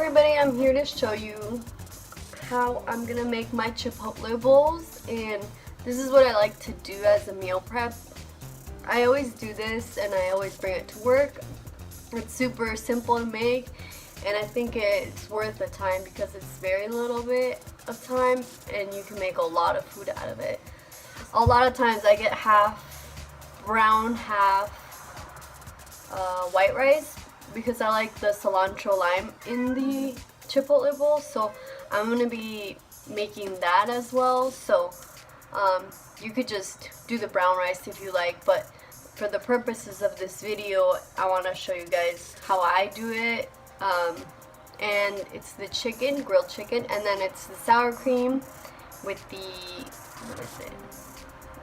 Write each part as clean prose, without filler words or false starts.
everybody, I'm here to show you how I'm gonna make my Chipotle bowls, and this is what I like to do as a meal prep. I always do this and I always bring it to work. It's super simple to make, and I think it's worth the time because it's very little bit of time and you can make a lot of food out of it. A lot of times I get half brown, half white rice because I like the cilantro lime in the Chipotle bowl, so I'm gonna be making that as well. So you could just do the brown rice if you like, but for the purposes of this video I want to show you guys how I do it. And it's the chicken, grilled chicken, and then it's the sour cream with the,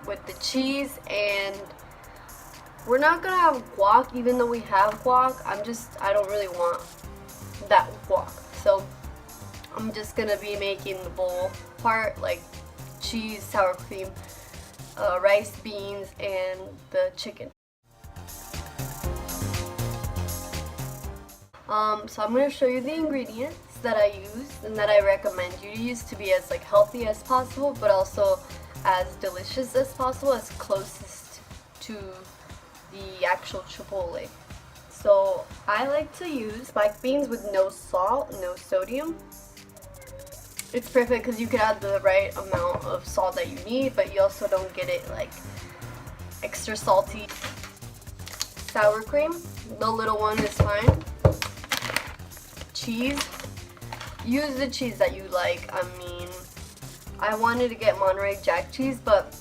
with the cheese. And we're not gonna have guac, even though we have guac. I don't really want that guac, so I'm just gonna be making the bowl part, like cheese, sour cream, rice, beans, and the chicken. So I'm going to show you the ingredients that I use and that I recommend you to use to be as healthy as possible, but also as delicious as possible, as closest to the actual Chipotle. So I like to use spiked beans with no salt, no sodium. It's perfect because you can add the right amount of salt that you need, but you also don't get it extra salty. Sour cream, the little one is fine. Cheese, use the cheese that you like. I mean, I wanted to get Monterey Jack cheese, but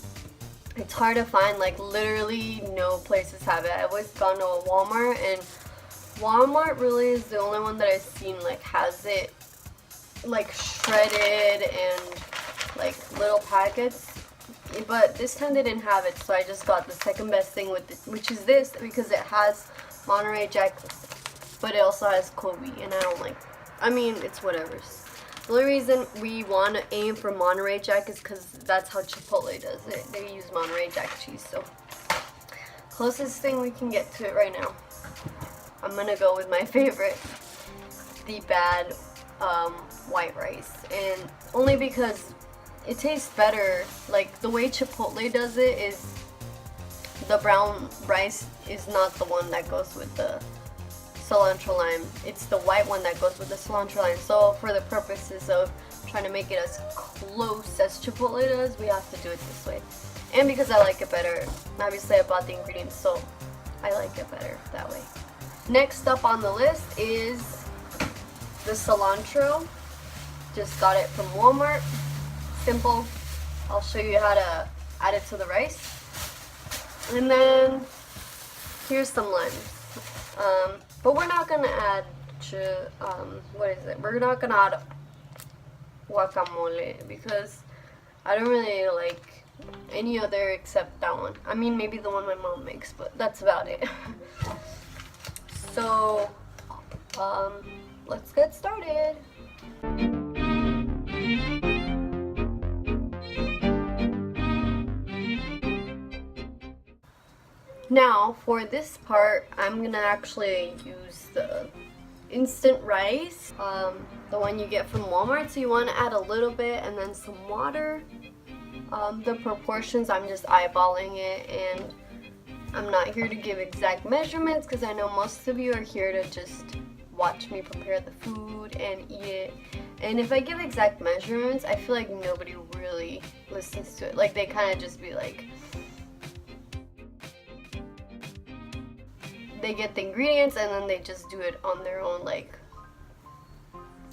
it's hard to find. Literally no places have it. I've always gone to a Walmart, and Walmart really is the only one that I've seen has it shredded and little packets. But this time they didn't have it, so I just got the second best thing which is this, because it has Monterey Jack, but it also has Kobe, and I don't like. I mean, it's whatever. The only reason we want to aim for Monterey Jack is because that's how Chipotle does it. They use Monterey Jack cheese, so closest thing we can get to it right now. I'm gonna go with my favorite, the bad white rice, and only because it tastes better. The way Chipotle does it is the brown rice is not the one that goes with the cilantro lime. It's the white one that goes with the cilantro lime. So for the purposes of trying to make it as close as Chipotle does, we have to do it this way. And because I like it better, obviously I bought the ingredients, so I like it better that way. Next up on the list is the cilantro. Just got it from Walmart. Simple. I'll show you how to add it to the rice. And then here's some limes. But we're not gonna add we're not gonna add guacamole because I don't really like any other except that one. I mean, maybe the one my mom makes, but that's about it. So let's get started. Now for this part, I'm gonna actually use the instant rice, the one you get from Walmart. So you want to add a little bit and then some water. The proportions, I'm just eyeballing it, and I'm not here to give exact measurements because I know most of you are here to just watch me prepare the food and eat it. And if I give exact measurements, I feel like nobody really listens to it. They kind of just be they get the ingredients and then they just do it on their own. I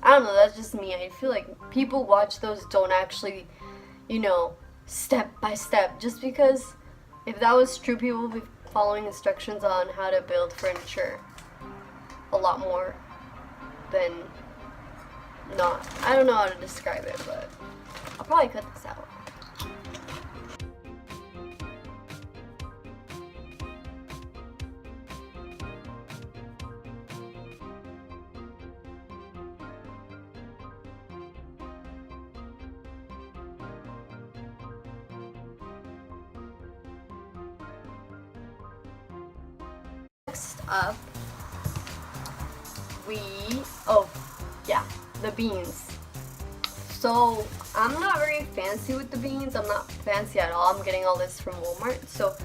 don't know, that's just me. I feel like people watch those don't actually, step by step. Just because if that was true, people would be following instructions on how to build furniture a lot more than not. I don't know how to describe it, but I'll probably cut this out. Next up, the beans. So I'm not very fancy with the beans. I'm not fancy at all. I'm getting all this from Walmart. So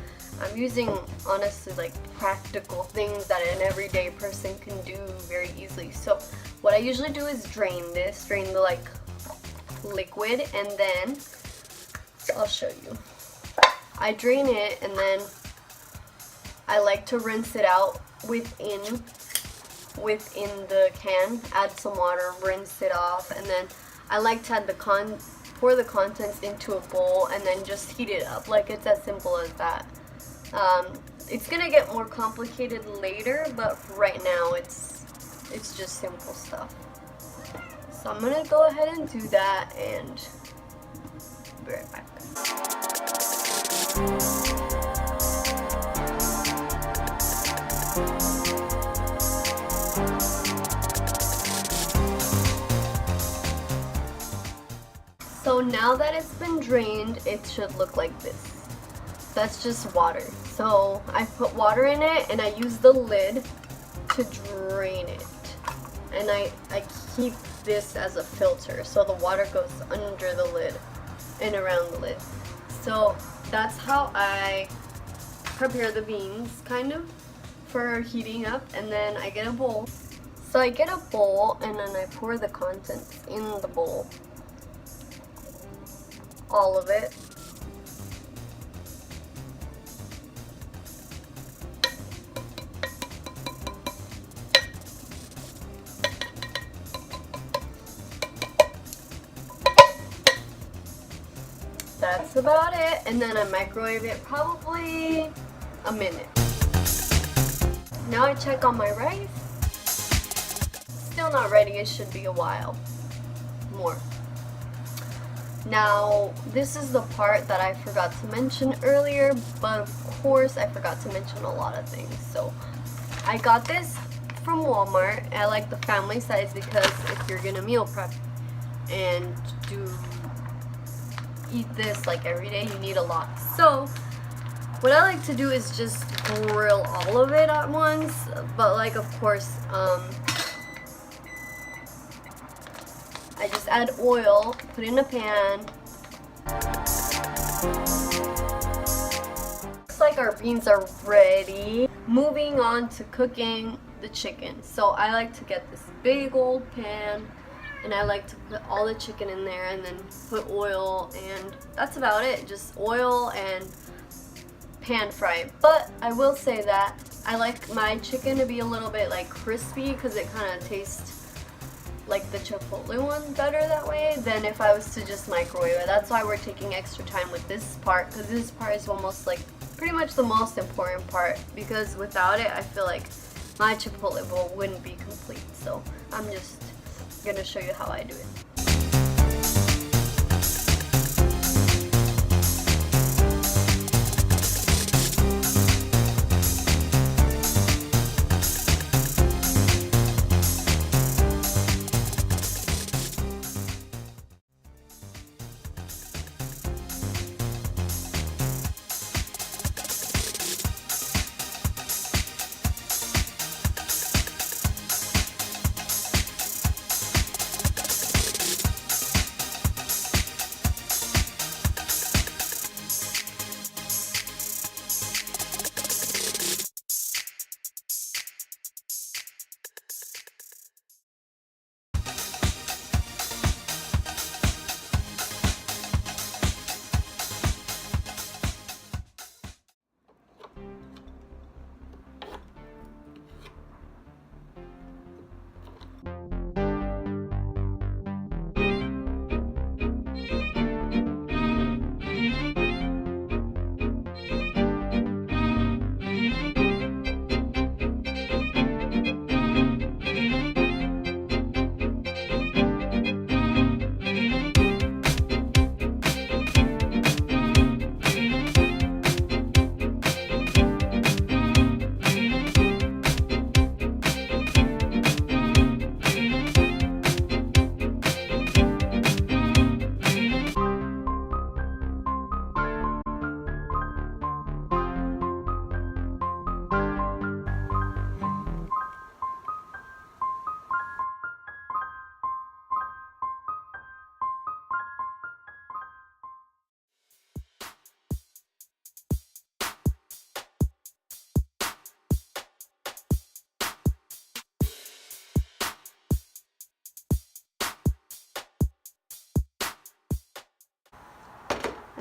I'm using, honestly, like practical things that an everyday person can do very easily. So what I usually do is drain the like liquid, and then I'll show you. I drain it, and then I like to rinse it out within the can. Add some water, rinse it off, and then I like to add pour the contents into a bowl and then just heat it up. Like, it's as simple as that. It's gonna get more complicated later, but right now it's just simple stuff. So I'm gonna go ahead and do that, and be right back. So now that it's been drained, it should look like this. That's just water. So I put water in it, and I use the lid to drain it. And I keep this as a filter, so the water goes under the lid and around the lid. So that's how I prepare the beans, kind of, for heating up. And then I get a bowl. So I get a bowl, and then I pour the contents in the bowl. All of it. That's about it, and then I microwave it probably a minute. Now I check on my rice. Still not ready. It should be a while more. Now, this is the part that I forgot to mention earlier, but of course I forgot to mention a lot of things. So I got this from Walmart. I like the family size because if you're gonna meal prep and eat this like every day, you need a lot. So what I like to do is just grill all of it at once, but like, of course, I just add oil, put it in a pan. Looks like our beans are ready. Moving on to cooking the chicken. So I like to get this big old pan, and I like to put all the chicken in there and then put oil, and that's about it. Just oil and pan fry. But I will say that I like my chicken to be a little bit like crispy, because it kind of tastes like the Chipotle one better that way than if I was to just microwave it. That's why we're taking extra time with this part, because this part is almost like pretty much the most important part, because without it I feel like my Chipotle bowl wouldn't be complete. So I'm just gonna show you how I do it.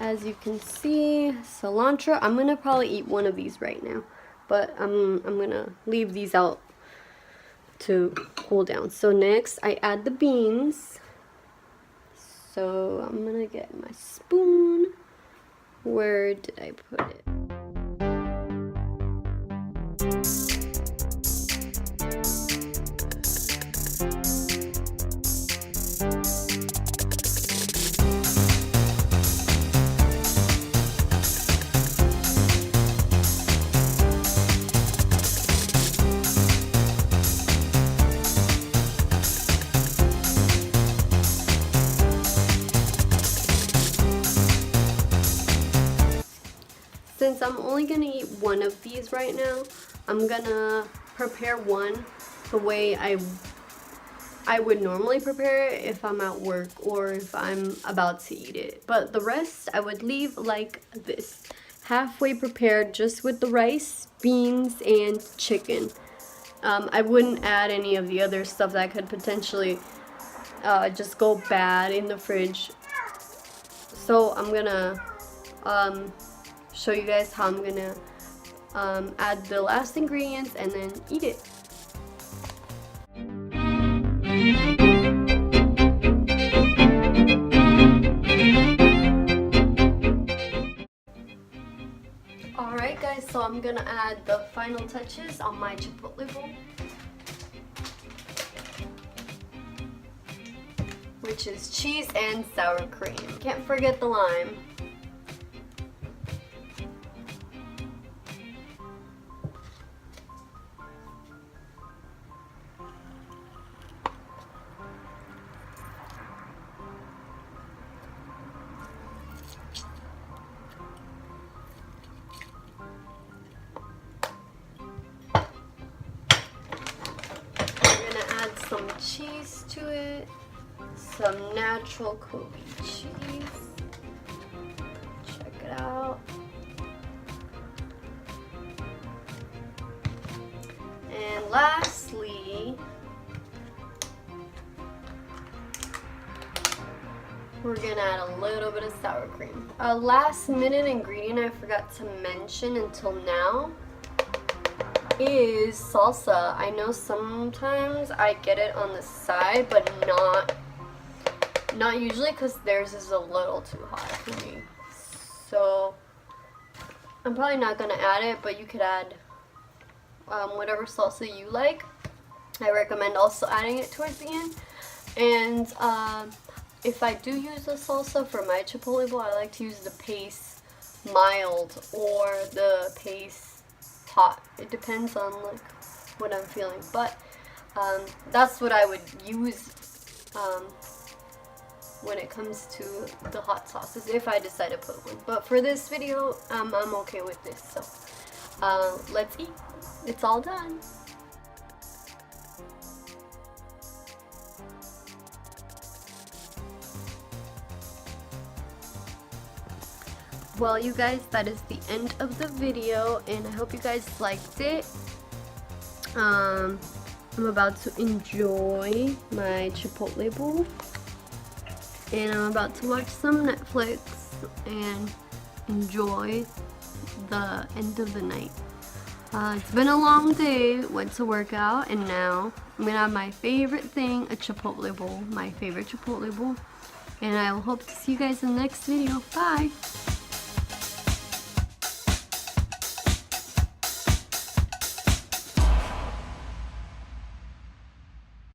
as you can see, cilantro. I'm gonna probably eat one of these right now, but I'm gonna leave these out to cool down. So next I add the beans. So I'm gonna get my spoon. Where did I put it? Since I'm only gonna eat one of these right now, I'm gonna prepare one the way I would normally prepare it if I'm at work or if I'm about to eat it. But the rest I would leave like this. Halfway prepared just with the rice, beans, and chicken. I wouldn't add any of the other stuff that could potentially just go bad in the fridge. So I'm gonna show you guys how I'm gonna add the last ingredients and then eat it. Alright guys, so I'm gonna add the final touches on my Chipotle bowl, which is cheese and sour cream. Can't forget the lime. Some cheese to it, some natural Kobe cheese. Check it out. And lastly, we're gonna add a little bit of sour cream. A last minute ingredient I forgot to mention until now is salsa. I know sometimes I get it on the side, but not usually, because theirs is a little too hot for me. So I'm probably not gonna add it, but you could add whatever salsa you like. I recommend also adding it towards the end. And if I do use a salsa for my Chipotle bowl, I like to use the paste mild or the paste hot. It depends on like what I'm feeling, but that's what I would use when it comes to the hot sauces if I decide to put one. But for this video, I'm okay with this. So let's eat. It's all done. Well, you guys, that is the end of the video, and I hope you guys liked it. I'm about to enjoy my Chipotle bowl, and I'm about to watch some Netflix and enjoy the end of the night. It's been a long day, went to work out, and now I'm gonna have my favorite thing, a Chipotle bowl, my favorite Chipotle bowl, and I will hope to see you guys in the next video. Bye!